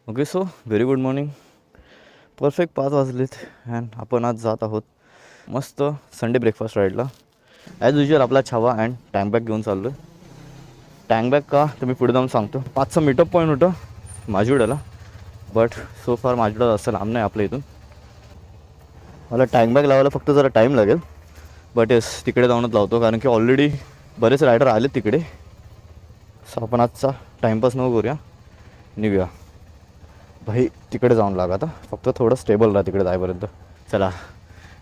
Okay so very good morning. Perfect 5 वाजलेत and आपण आज जात आहोत मस्त संडे ब्रेकफास्ट राईडला. ॲज युजल आपला छावा अँड टँक बॅग घेऊन चाललो आहे. टँक बॅग का तर मी पुढे जाऊन सांगतो. 5चं मीटअप पॉईंट होतं माझीवड्याला, बट सो फार माझीवडा असं लांब नाही आपल्या इथून. मला टँक बॅग लावायला फक्त जरा टाईम लागेल, बट येस तिकडे जाऊनच लावतो कारण की ऑलरेडी बरेच रायडर आलेत तिकडे. सो आपण आजचा टाईमपास नको करूया, निघूया भाई. तिकडे जाऊन लागा आता, फक्त थोडं स्टेबल राहा तिकडे जाईपर्यंत. चला,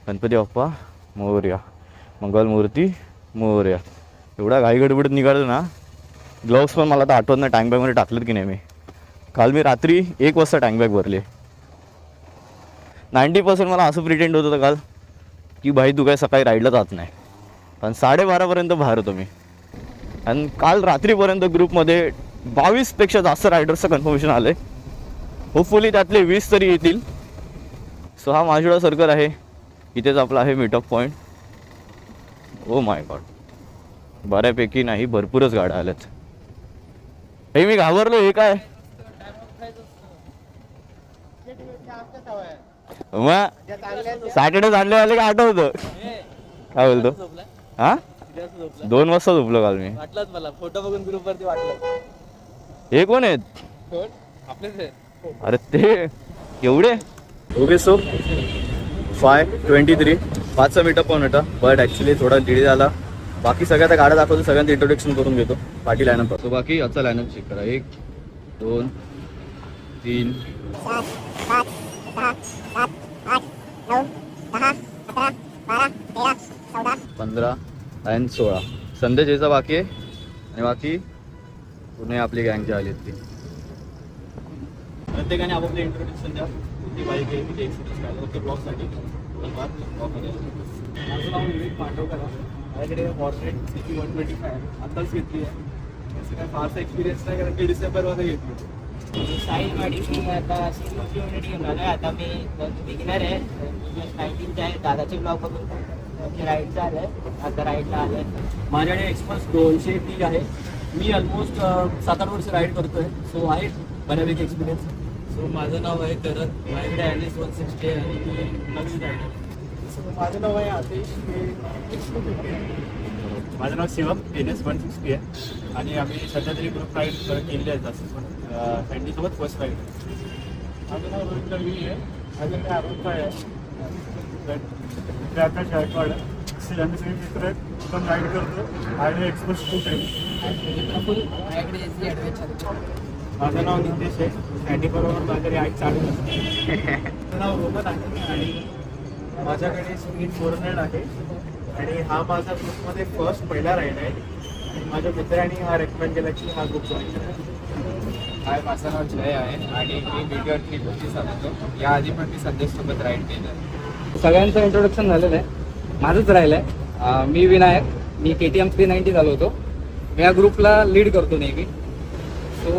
गणपती बाप्पा मोरया, मंगलमूर्ती मोरया. एवढा घाई गडबडीत निघालो ना. ग्लोव्स पण मला आता आठवत नाही टँक बॅगमध्ये टाकलेत की नाही मी. काल मी रात्री 1 वाजता टँक बॅग भरली. 90% मला असं प्रिटेंड होत होतं काल की भाई तू काय सकाळी राईडला जात नाही, पण 12:30पर्यंत बाहेर होतो मी. आणि काल रात्रीपर्यंत ग्रुपमध्ये 22पेक्षा जास्त रायडर्सचं कन्फर्मेशन आलं आहे. होपफुली त्यातले 20 तरी येतील. सो हा माझीवडा सर्कल आहे, इथेच आपला आहे meetup point. Oh my God, बऱ्यापैकी नाही भरपूरच गाड्या आल्यात. हे मी घाबरलो, हे काय मग सॅटर्डे संडे आले का आठवतं. काय बोलतो हा 2 वाजता झोपलो काल मी. वाटलंच मला, फोटो बघून ग्रुप वरती वाटलं. हे कोण आहेत? आपलेच आहे. अरे ते एवढे. ओके सो 5:23 5चा मीटअप पण होता, बट ॲक्च्युली थोडा डिले झाला. बाकी सगळ्या त्या गाड्या दाखवतो, सगळ्यांचं इंट्रोडक्शन करून घेतो. पार्टी लाईनअप करतो. बाकी आजचा लाईनअप चेक करा. 1 2 3 4 5 6 7 8 9 10 11 12 13 14 15 आणि 16. संदेशचा बाकी आहे आणि बाकी पुणे आपली गँग जी आली ती. प्रत्येकाने आपापले इंट्रोडक्शन द्या. कुठली बाईक आहे, किती एक्सपिरियन्स काय फक्त ब्लॉगसाठी. माझं नाव विवेक पांडवकर आहे. माझ्याकडे हॉर्नेट CP 125 आत्ताच घेतली आहे. असं काय फारसा एक्सपिरियन्स नाही कारण की डिसेंबरमध्ये घेतली. साईज गाडी मी आता सिक्युरिटी युनिट घेऊन आलो आहे. आता मी बिगिनर आहे, 19चा आहे. दादाचे ब्लॉग बघून राईडचं आलं आहे, आता राईडला आलं आहे. माझ्याकडे एक्सप्रेस 200 आहे. मी ऑलमोस्ट 7-8 वर्ष राईड करतोय, सो आहे बऱ्यापैकी एक्सपिरियन्स. सो माझं नाव आहे करत. माझ्याकडे ॲलिस 160 आहे आणि मी नवीन रायडर. माझं नाव आहे आतिश. माझं नाव शिवम. NS 160 आहे आणि आम्ही सध्या तरी ग्रुप राईड केलेले आहेत. असं पण फॅमिलीसोबत फर्स्ट राईड. माझं नाव रोहित दळवी आहे. माझ्याकडे आरोग्य आहे. आता गायकवाड आहे. आम्ही सगळे मित्र आहेत, एकदम राईड करतो आणि एक्सपोज खूप आहे. माझ्याकडे SC ॲडव्हेंचर. माझं नाव नितेश आहे. 94 माझ्या राईड चालू आहे. माझं नाव रोहन आहे आणि माझ्याकडे स्पीड 400 आहे आणि हा माझा ग्रुपमध्ये पहिला राईड आहे. आणि माझ्या मित्रांनी हा रेकमेंड केला की हा ग्रुप जॉईन करा. हाय, माझं नाव जय आहे आणि मी व्हिडिओ ट्रिप गोष्टी सांगतो. याआधी पण मी संदेशसोबत राईड केलं आहे. सगळ्यांचं इंट्रोडक्शन झालेलं आहे, माझंच राहिलं आहे. मी विनायक, मी KTM 390 झालो होतो. मी या ग्रुपला लीड करतो नेहमी. सो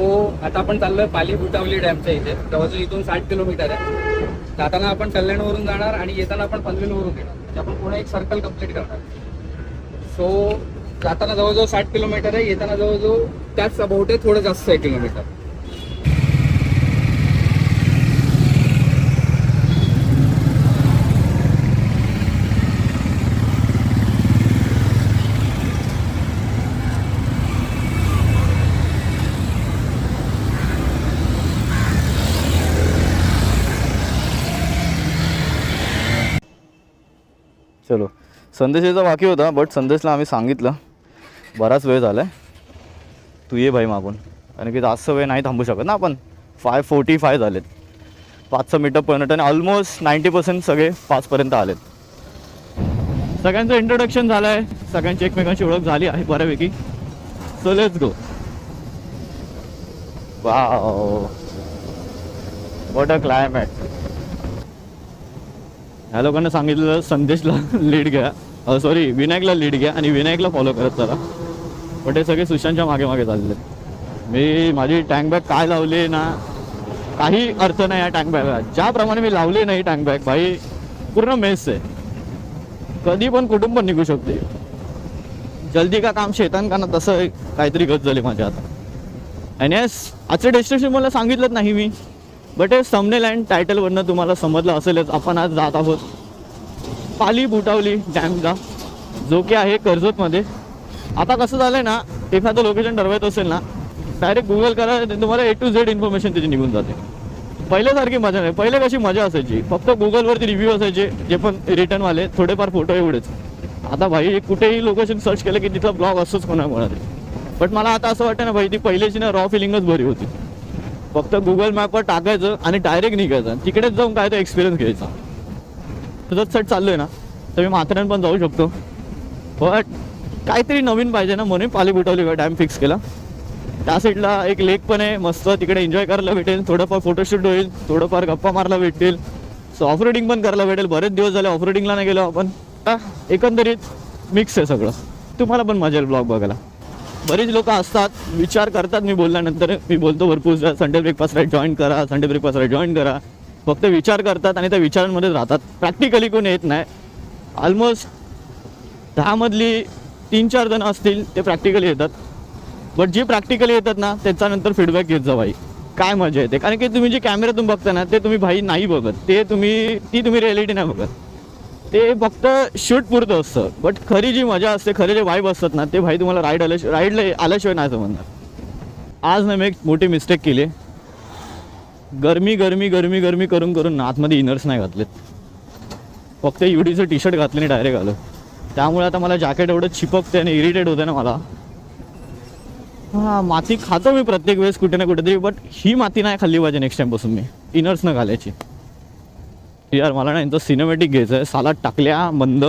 आता आपण चाललो आहे पाली भुटावली डॅमच्या इथे. जवळजवळ इथून 60 किलोमीटर आहे. जाताना आपण कल्याणवरून जाणार आणि येताना आपण पनवेलवरून येणार. म्हणजे आपण पुढे एक सर्कल कंप्लीट करणार. सो जाताना जवळजवळ 60 किलोमीटर आहे, येताना जवळजवळ त्याच अबाउट आहे, थोडं जास्त आहे किलोमीटर. चलो, संदेशाचा बाकी होता, बट संदेशला आम्ही सांगितलं बराच वेळ झाला आहे, तू ये भाई मागून. कारण की जास्त वेळ नाही थांबू शकत ना आपण. 5:45 झालेत. 5चा मीटअप पॉईंट आणि ऑलमोस्ट 90% सगळे 5पर्यंत आलेत. सगळ्यांचं इंट्रोडक्शन झालं आहे, सगळ्यांची एकमेकांची ओळख झाली आहे बऱ्यापैकी. So let's go. Wow, what a climate. ह्या लोकांना सांगितलं संदेशला लीड घ्या, सॉरी विनायकला लीड घ्या आणि विनायकला फॉलो करत चला. पण ते सगळे सुशांतच्या मागे मागे चालले. मी माझी टँक बॅग काय लावली ना, काही अर्थ नाही या टँक बॅगला. ज्याप्रमाणे मी लावली नाही टँक बॅग, भाई पूर्ण मेस आहे. कधी पण कुठून पण निघू शकते. जल्दी का काम शैतान का ना, तसं काहीतरी गत झाली माझ्या आता. आणि आजचं डेस्टिनेशन मला सांगितलंच नाही मी. बट हे थंबनेल अँड टायटलवरनं तुम्हाला समजलं असेलच, आपण आज जात आहोत पाली बुटावली डॅमला, जो की आहे कर्जतमध्ये. आता कसं झालं आहे ना, एखादं लोकेशन ठरवायचं असेल ना, डायरेक्ट गुगल करा, तुम्हाला A to Z इन्फॉर्मेशन त्याची निघून जाते. पहिल्यासारखी मजा नाही. पहिले कशी मजा असायची, फक्त गुगलवरती रिव्ह्यू असायचे जे पण रिटर्नवाले, थोडेफार फोटो एवढेच. आता भाई कुठेही लोकेशन सर्च केलं की तिथला ब्लॉग असतोच कोणाकोणाला. बट मला आता असं वाटतं ना भाई, ती पहिल्याची ना रॉ फिलिंगच बरी होती. फक्त गुगल मॅपवर टाकायचं आणि डायरेक्ट निघायचं, तिकडेच जाऊन काय तो एक्सपिरियन्स घ्यायचा. तुझंच सेट चाललो आहे ना, तर मी माथेरान पण जाऊ शकतो. बट काहीतरी नवीन पाहिजे ना, म्हणून पाली बुटावली डॅम फिक्स केला. त्या साईडला एक लेक पण आहे मस्त, तिकडे एन्जॉय करायला भेटेल, थोडंफार फोटोशूट होईल, थोडंफार गप्पा मारायला भेटेल. सो ऑफ रोडिंग पण करायला भेटेल. बरेच दिवस झाले ऑफ रोडिंगला नाही गेलो आपण. एकंदरीत मिक्स आहे सगळं. तुम्हाला पण मजा येईल ब्लॉग बघायला. बरीच लोक असतात, विचार करतात मी बोलल्यानंतर. मी बोलतो भरपूर, संडे ब्रेकफास्ट राईड जॉईन करा, संडे ब्रेकफास्ट राईड जॉईन करा. फक्त विचार करतात आणि त्या विचारांमध्येच राहतात. प्रॅक्टिकली कोणी येत नाही. ऑलमोस्ट 10मधली 3-4 जण असतील ते प्रॅक्टिकली येतात. बट जे प्रॅक्टिकली येतात ना, त्याच्यानंतर फीडबॅक घेत जा भाई, काय मजा येते. कारण की तुम्ही जे कॅमेऱ्यातून बघता ना, ते तुम्ही भाई नाही बघत, ती तुम्ही रिॲलिटी नाही बघत. ते फक्त शूट पुरतं असतं. बट खरी जी मजा असते, खरे जे वाईब असतात ना, ते भाई तुम्हाला राईडला आल्याशिवाय नाही समजणार. आज ना मी एक मोठी मिस्टेक केली. गरमी करून करून आतमध्ये इनर्स नाही घातलेत, फक्त युडीचं टी शर्ट घातले आणि डायरेक्ट आलं. त्यामुळे आता मला जॅकेट एवढं चिपकते आणि इरिटेट होतं ना मला. हां, माती खातो मी प्रत्येक वेळेस कुठे ना कुठेतरी, बट ही माती नाही खाल्ली पाहिजे नेक्स्ट टाईमपासून मी इनर्स न घालायची. यार मला ना यांचं सिनेमॅटिक घ्यायचं आहे. साला टाकल्या बंद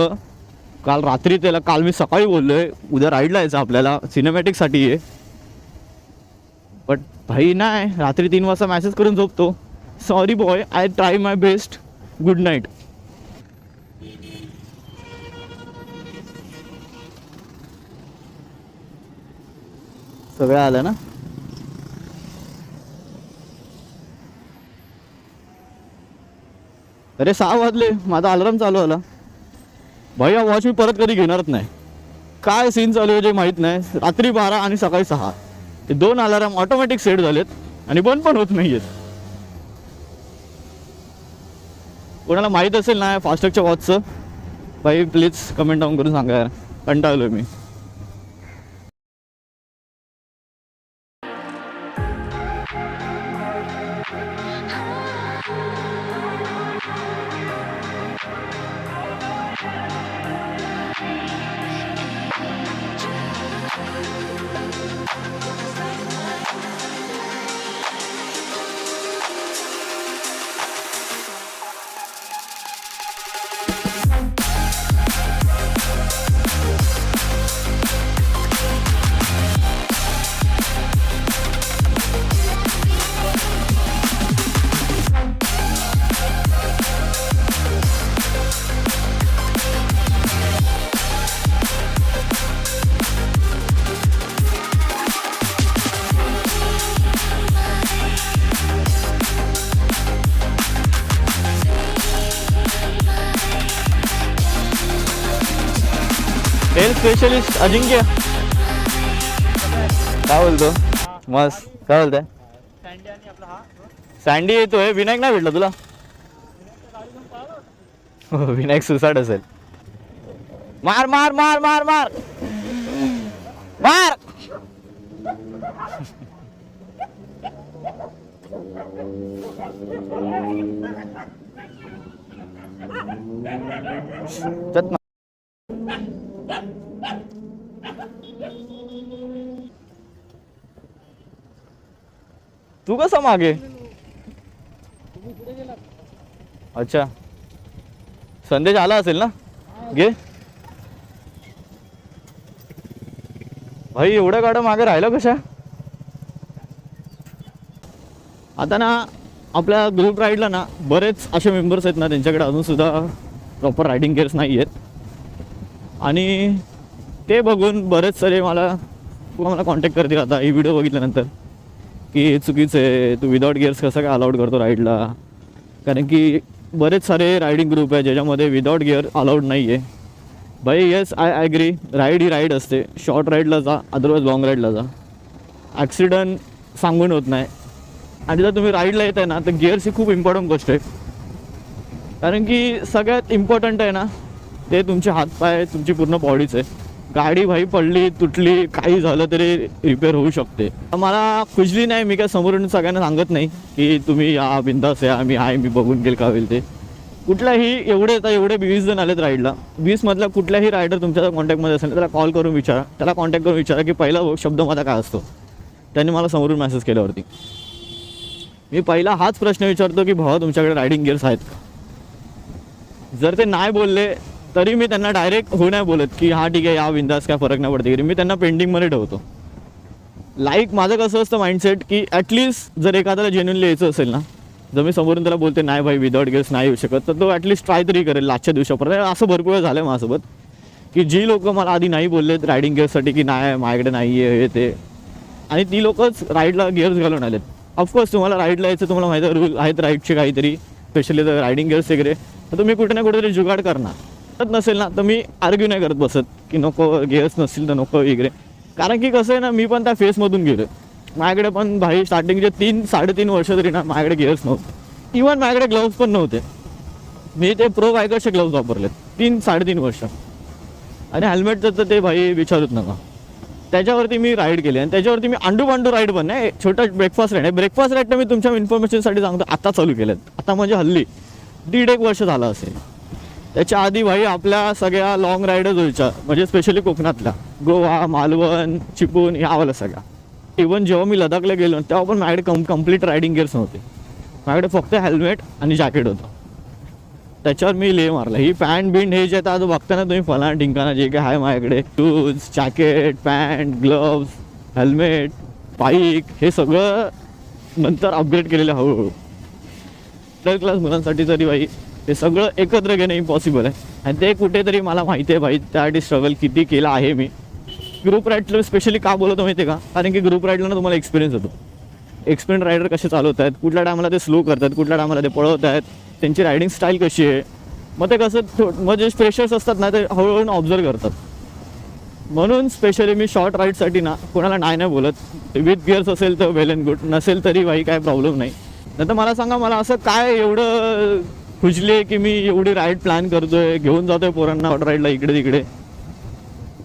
काल रात्री त्याला, काल मी सकाळी बोललो आहे उद्या राईडला यायचं आपल्याला, सिनेमॅटिकसाठी आहे. बट भाई नाही, रात्री 3 वाजता मॅसेज करून झोपतो, sorry boy, I try my best, good night. सगळं आलं ना. अरे 6 वाजले, माझा अलार्म चालू आला. भाई हा वॉच मी परत कधी घेणारच नाही. काय सीन चालू आहे जे माहीत नाही. रात्री 12 आणि सकाळी 6 हे 2 अलार्म ऑटोमॅटिक सेट झालेत आणि बंद पण होत नाही आहेत. कोणाला माहीत असेल ना फास्टॅगच्या वॉचचं, भाई प्लीज कमेंट डाऊन करून सांगा यार, कंटाळलो मी. हेल्थ स्पेशलिस्ट अजिंक्य काय बोलतो? मस्त. काय बोलताय? सँडी येतोय. विनायक नाही भेटला तुला? हो, विनायक सुसाट असेल. मार मार मार मार मार मार. चल ना. तू कसा मागे? अच्छा, संदेश आला असेल ना. घे भाई, एवढ्या गाड्या मागे राहिला कशा? आता ना आपल्या ग्रुप राईडला ना बरेच असे मेंबर्स आहेत ना, त्यांच्याकडे अजून सुद्धा प्रॉपर रायडिंग गिअर्स नाही आहेत. आणि ते बघून बरेच सारे मला कॉन्टॅक्ट करतील आता ही व्हिडिओ बघितल्यानंतर, की हे चुकीचं आहे, तू विदाऊट गिअर्स कसं काय अलाउड करतो राईडला. कारण की बरेच सारे रायडिंग ग्रुप आहे ज्याच्यामध्ये विदाऊट गिअर अलाउड नाही आहे. भाई येस, आय ॲग्री, राईड ही राईड असते. शॉर्ट राईडला जा, अदरवाईज लॉंग राईडला जा. ॲक्सिडंट सांगून होत नाही. आणि जर तुम्ही राईडला येत आहे ना तर गिअर्स ही खूप इम्पॉर्टंट गोष्ट आहे. कारण की सगळ्यात इम्पॉर्टंट आहे ना ते तुमचे हातपाय, तुमची पूर्ण बॉडीच आहे. गाडी भाई पडली तुटली काही झालं तरी रिपेअर होऊ शकते. मला खुजली नाही, मी काय समोरून सगळ्यांना सांगत नाही की तुम्ही या बिंदास या, मी बघून गेल का होईल ते. कुठल्याही एवढे 20 जण आलेत राईडला, 20 मधला कुठल्याही रायडर तुमच्या कॉन्टॅक्टमध्ये असेल त्याला कॉल करून विचारा, त्याला कॉन्टॅक्ट करून विचारा की पहिला शब्द माझा काय असतो. त्यांनी मला समोरून मेसेज केल्यावरती मी पहिला हाच प्रश्न विचारतो की भावा तुमच्याकडे रायडिंग गिअर्स आहेत का. जर ते नाही बोलले तरी मी त्यांना डायरेक्ट हो नाही बोलत की हा ठीक आहे या बिंदास, काय फरक नाही पडते. मी त्यांना पेंडिंगमध्ये ठेवतो. माझं कसं असतं माइंडसेट की ॲटलिस्ट जर एखाद्याला जेन्युनली यायचं असेल ना, जर मी समोरून त्याला बोलते नाही भाई विदाउट गिअर्स नाही येऊ शकत, तर तो ॲटलिस्ट ट्राय तरी करेल लास्टच्या दिवसापर्यंत. असं भरपूर वेळ झालं माझ्यासोबत की जी लोक मला आधी नाही बोललेत रायडिंग गिअर्ससाठी की नाही माझ्याकडे नाही आहे हे ते, आणि ती लोकच राईडला गिअर्स घालून आलेत. ऑफकोर्स तुम्हाला राईडला यायचं, तुम्हाला माहिती आहे रूल आहेत राईडचे काहीतरी, स्पेशली जर रायडिंग गिअर्स वगैरे, तर तुम्ही कुठे ना कुठेतरी जुगाड करणार. तर नसेल ना तर मी आर्ग्यू नाही करत बसत की नको गिअर्स नसतील तर नको वगैरे. कारण की कसं आहे ना, मी पण त्या फेसमधून गेलो. माझ्याकडे पण भाई स्टार्टिंगचे 3-3.5 वर्ष तरी ना माझ्याकडे गिअर्स नव्हते. इवन माझ्याकडे ग्लव्स पण नव्हते. मी ते प्रो बायकरचे ग्लव्स वापरलेत 3-3.5 वर्ष. आणि हेल्मेटचं तर ते भाई विचारूच नका. त्याच्यावरती मी राईड केली आणि त्याच्यावरती मी अंडू राईड पण नाही, छोटा ब्रेकफास्ट राईड आहे. ब्रेकफास्ट राईड तर मी तुमच्या इन्फॉर्मेशनसाठी सांगतो आता चालू केलेत. आता म्हणजे हल्ली 1.5 वर्ष झालं असेल. त्याच्या आधी भाई आपल्या सगळ्या लॉंग राईडच व्हायच्या, म्हणजे स्पेशली कोकणातल्या गोवा, मालवण, चिपळूण ह्या आवाला सगळ्या. इवन जेव्हा मी लडाखला गेलो तेव्हा पण माझ्याकडे कम्प्लीट रायडिंग गिअर्स नव्हते. माझ्याकडे फक्त हेल्मेट आणि जॅकेट होतं. त्याच्यावर मी ले मारला. ही पॅन्ट बिंड हे जे आता आज बघताना तुम्ही फलाना ढिंकाना जे काय आहे माझ्याकडे, shoes, jacket, pant, gloves, helmet, bike, हे सगळं नंतर अपग्रेड केलेलं हळूहळू. मिडल क्लास मुलांसाठी तरी भाई ते सगळं एकत्र घेणं इम्पॉसिबल आहे. आणि ते कुठेतरी मला माहिती आहे भाई त्यासाठी स्ट्रगल किती केला आहे मी. ग्रुप राईडला स्पेशली का बोलतो माहिती आहे का, कारण की ग्रुप राईडला ना तुम्हाला एक्सपिरियन्स होतो. एक्सपिरियन्स रायडर कसे चालवत आहेत, कुठल्या टायमाला ते स्लो करतात, कुठल्या टायमाला ते पळवत आहेत, त्यांची रायडिंग स्टाईल कशी आहे. मग ते कसं म्हणजे फ्रेशर्स असतात ना ते हळूहळू ऑब्झर्व करतात. म्हणून स्पेशली मी शॉर्ट राईडसाठी ना कोणाला नाही बोलत. विथ गिअर्स असेल तर वेल अँड गुड, नसेल तरी भाई काय प्रॉब्लेम नाही. नंतर मला सांगा मला असं काय एवढं खुजले की मी एवढी राईड प्लॅन करतोय, घेऊन जातोय पोरांना शॉर्ट राईडला इकडे तिकडे.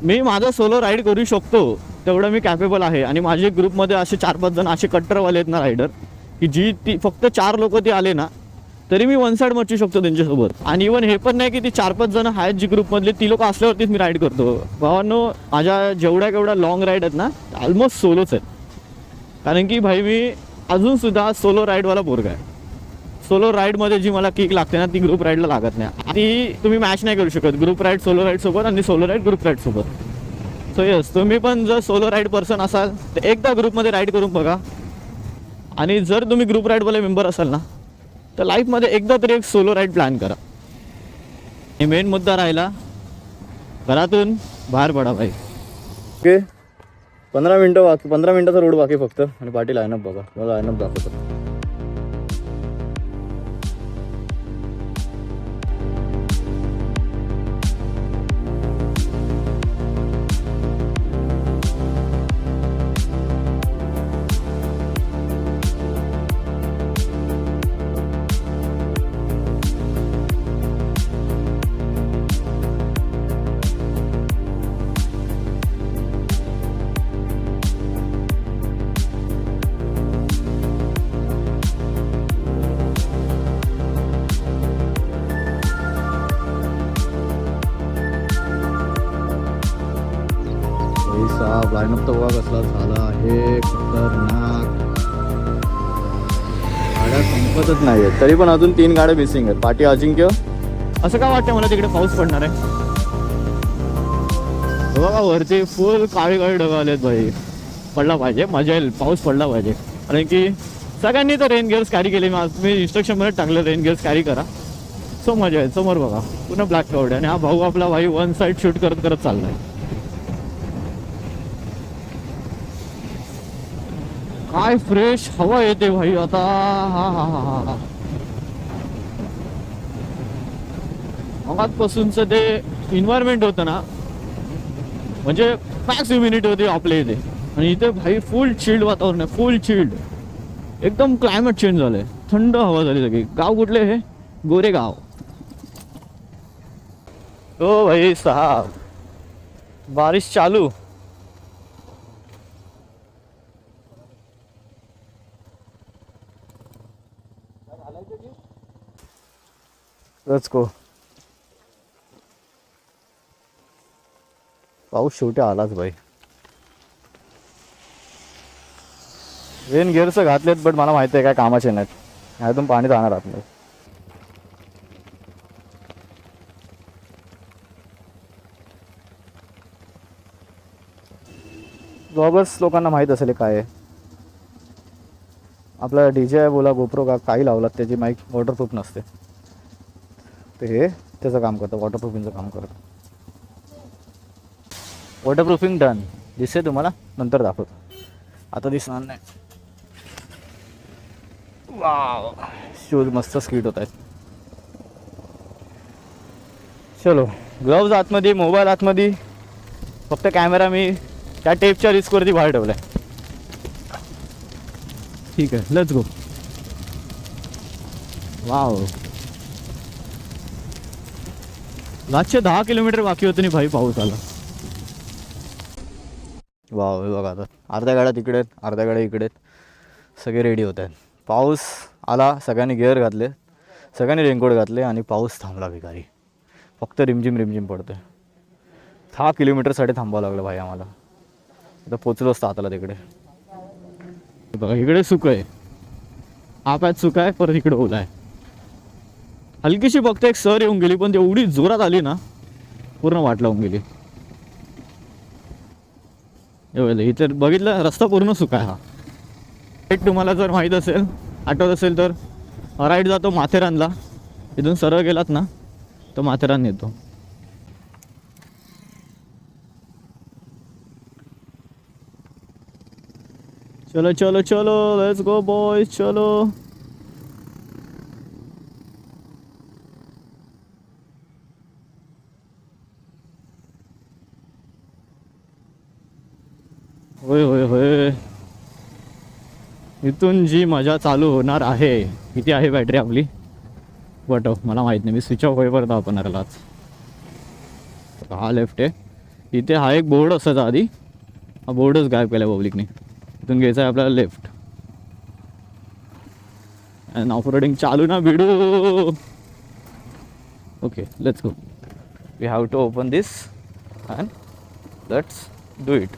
मी माझं सोलो राईड करू शकतो तेवढं मी कॅपेबल आहे. आणि माझे ग्रुपमध्ये असे 4-5 जण असे कट्टरवाले आहेत ना रायडर की ती फक्त 4 लोक ते आले ना तरी मी वन साईड मचू शकतो त्यांच्यासोबत. आणि इवन हे पण नाही की ती 4-5 जण आहेत जी ग्रुपमधले, ती लोक असल्यावरतीच मी राईड करतो. भावांनो माझ्या जेवढ्या लॉंग राईड आहेत ना ऑलमोस्ट सोलोच आहेत. कारण की भाई मी अजूनसुद्धा सोलो राईडवाला पोरगा आहे. सोलो राईडमध्ये जी मला किक लागते ना ती ग्रुप राईडला लागत नाही. ती तुम्ही मॅच नाही करू शकत ग्रुप राईड सोलो राईडसोबत आणि सोलो राईड ग्रुप राईडसोबत. सो यस, तुम्ही पण जर सोलो राईड पर्सन असाल तर एकदा ग्रुपमध्ये राईड करून बघा. आणि जर तुम्ही ग्रुप राईडवाले मेंबर असाल ना तर लाईफमध्ये एकदा तरी एक सोलो राईड प्लॅन करा. हे मेन मुद्दा राहिला, घरातून बाहेर पडा भाई. ओके, 15 मिनटाचा रोड बाकी फक्त. आणि पाठी लाईनअप बघा, मला लाईनअप दाखवतो. साहेब लाईनअप तर बघा कसला झाला आहे, खतरनाक. गाड्या संपतच नाही आहेत, तरी पण अजून 3 गाड्या मिसिंग आहेत. पाठी अजिंक्य, असं काय वाटतं मला तिकडे पाऊस पडणार आहे. बघा वरती फुल काळी ढग आलेत भाई. पडला पाहिजे, मजा येईल, पाऊस पडला पाहिजे. कारण की सगळ्यांनी तर रेन गिअर्स कॅरी केले. मी इन्स्ट्रक्शनमध्ये टाकलं रेन गिअर्स कॅरी करा. सो मजा येईल. समोर बघा पुन्हा ब्लॅक क्लाउड आहे आणि हा भाऊ आपला भाई वन साईड शूट करत करत चाललाय. काय फ्रेश हवा येते भाई आता. हा हा हा हा मगातपासूनच ते इन्व्हायरमेंट होतं ना, म्हणजे मॅक्स ह्युमिडिटी होती आपल्या इथे. आणि इथे भाई फुल चिल्ड वातावरण आहे, फुल चिल्ड. एकदम क्लायमेट चेंज झालंय, थंड हवा झाली सगळी. गाव कुठले हे? गोरेगाव. ओ भाई साहब, बारिश चालू. Let's go. पाऊस शेवटी आलाच भाई. रेन गिअर्स घातलेत, बट मला माहिती आहे काय कामाचे नाहीत. ह्यातून पाणी जाणार आतमध्ये. ब्लॉगर्स लोकांना माहीत असेल हे काय आहे. आपला DJ बोला, गोप्रो का काही लावलात, त्याची माईक वॉटरप्रूफ नसते. ते हे त्याचं काम करतं, वॉटरप्रूफिंगचं काम करतं. Waterproofing done. दिसते तुम्हाला, नंतर दाखवतो, आता दिसणार नाही. वाव, शूज मस्त स्कीट होत आहेत. चलो, ग्लोव्ज आतमध्ये, मोबाईल आतमध्ये, फक्त कॅमेरा मी त्या टेपच्या रिस्कवरती बाहेर ठेवलाय. ठीक आहे, लेट्स गो. वाव, 10 किलोमीटर बाकी होतं आणि भाई पाऊस आला. वाव, हे बघा, आता अर्ध्या गाड्या तिकडे आहेत, अर्ध्या गाड्या इकडे आहेत. सगळे रेडी होत आहेत. पाऊस आला, सगळ्यांनी गिअर घातले, सगळ्यांनी रेनकोट घातले आणि पाऊस थांबला भिकारी. फक्त रिमझिम रिमझिम पडतोय. 10 किलोमीटरसाठी थांबावं लागलं भाई आम्हाला. आता पोचलो असतो आताला तिकडे. बघा, इकडे सुकं आहे, हा पॅच सुका आहे, परत इकडे ओला आहे. हलकीशी फक्त एक सर येऊन गेली, पण एवढी जोरात आली ना, पूर्ण वाट लावून गेली. इथे बघितलं, रस्ता पूर्ण सुका आहे. हा राईट तुम्हाला जर माहीत असेल, आठवत असेल तर, राईट जातो माथेरानला. इथून सरळ गेलात ना तर माथेरान येतो. चलो चलो चलो, लेट्स गो बॉयज, चलो. होय होय होय, इथून जी मजा चालू होणार आहे. किती आहे बॅटरी आपली? बट मला माहीत नाही, मी स्विच ऑफ होईपर्यंत आपण आलाच. हा लेफ्ट आहे. इथे हा एक बोर्ड असायचा आधी, हा बोर्डच गायब केला पब्लिकने. इथून घ्यायचा आहे आपल्याला लेफ्ट. अँड ऑफ रोडिंग चालू ना भिडू. Okay, let's go. We have to open this and let's do it.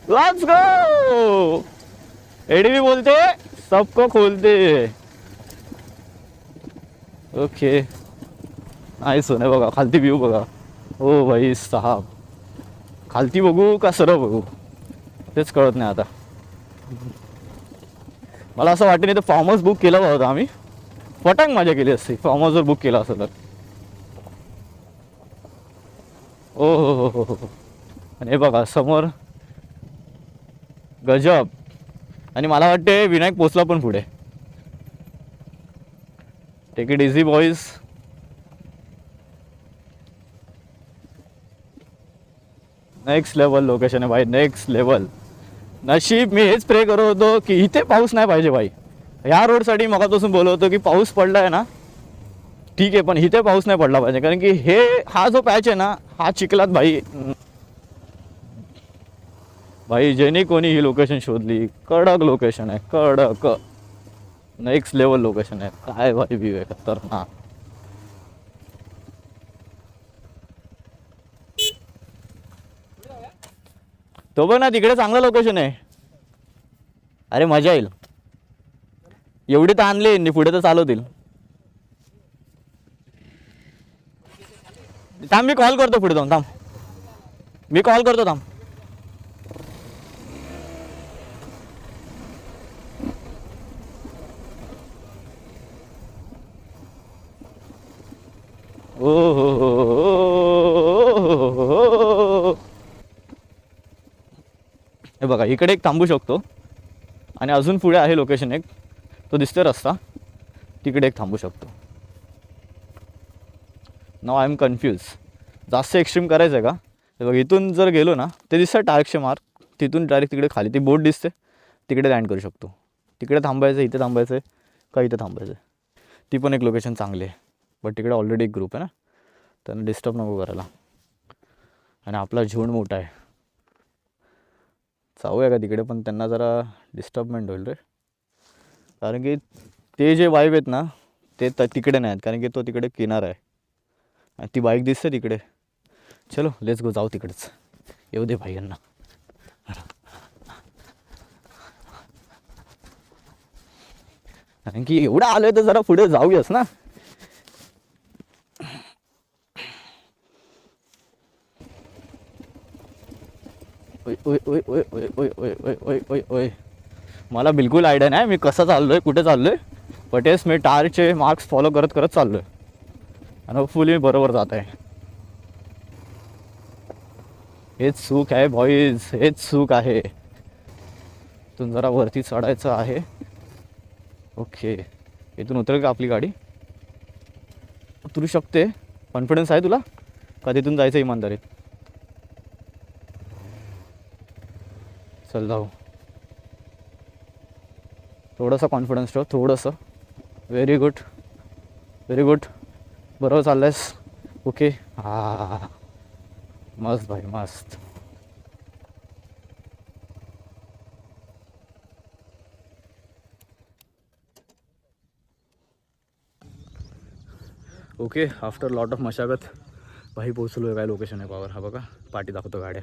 Let's go. ADV बोलते, सबको खोलते. ओके, नाईस होणे. बघा खालती व्ह्यू बघा. ओ भाई साहब, खालती बघू का सरळ बघू तेच कळत नाही आता. मला असं वाटतं नाही तर फार्म हाऊस बुक केला होता आम्ही, फटाक मजा केली असती फार्म हाऊसवर बुक केला असं तर. ओ हो हो हो हो. आणि हे बघा समोर गजब. आणि मला वाटते विनायक पोचला पण पुढे. Take it easy boys. Next level location आहे भाई, नेक्स्ट लेवल. नशीब मी हेच प्रे करत होतो की इथे पाऊस नाही पाहिजे भाई. ह्या रोडसाठी मगापासून बोलत होतो की पाऊस पडला आहे ना ठीक आहे, पण इथे पाऊस नाही पडला पाहिजे. कारण की हा जो पॅच आहे ना, हा चिखलात भाई. भाई ज्याने कोणी ही लोकेशन शोधली, कडक लोकेशन आहे, कडक. नेक्स्ट लेवल लोकेशन आहे. काय भाई व्ह्यू आहे खतरनाक. तो बघ ना तिकडे चांगलं लोकेशन आहे. अरे मजा येईल. एवढी तर आणली, पुढे तर चालवतील. थांब, मी कॉल करतो पुढे जाऊन. थांब, मी कॉल करतो. थांब. ओ हो हो. हे बघा इकडे एक थांबू शकतो आणि अजून पुढे आहे लोकेशन एक, तो दिसतोय रस्ता. तिकडे एक थांबू शकतो. नाव आय एम कन्फ्यूज. जास्त एक्स्ट्रीम करायचं आहे का? हे बघ, इथून जर गेलो ना ते दिसतं टार्कचे मार्क, तिथून डायरेक्ट तिकडे खाली ती बोट दिसते, तिकडे लँड करू शकतो. तिकडे थांबायचं, इथे थांबायचं आहे का इथे थांबायचं आहे. ती पण एक लोकेशन चांगली आहे. बट तिकडे ऑलरेडी एक ग्रुप आहे ना, त्यांना डिस्टर्ब नको करायला. आणि आपला झुंड मोठा आहे. जाऊया का तिकडे, पण त्यांना जरा डिस्टर्बमेंट होईल रे. कारण की ते जे वाईब आहेत ना ते तिकडे नाही आहेत, कारण की तो तिकडे किनारा आहे आणि ती बाईक दिसते तिकडे. चलो लेट्स गो, जाऊ तिकडेच. येऊ दे भाई यांना. कारण की एवढं आलोय तर जरा पुढे जाऊयाच ना. ओय ओय ओय ओय ओय ओय ओय ओय ओय ओय ओय. मला बिलकुल आयडिया नाही मी कसं चाललोय, कुठे चाललोय. बट येस, मी टारचे मार्क्स फॉलो करत करत चाललोय आणि होपफुली मी बरोबर जात आहे. हेच सुख आहे बॉईज, हेच सुख आहे. इथून जरा वरती चढायचं आहे. ओके, इथून उतरेल का आपली गाडी? उतरू शकते. कॉन्फिडन्स आहे तुला का तिथून जायचं इमानदारीत? चल जाऊ. थोडंसं कॉन्फिडन्स ठेव, थोडंसं. Very good, very good. बरोबर चाललं आहेस. ओके, हां मस्त भाई मस्त. ओके, आफ्टर लॉट ऑफ मशागत भाई पोचलो आहे. काय लोकेशन आहे पावर, हा बघा पाठी दाखवतो गाड्या.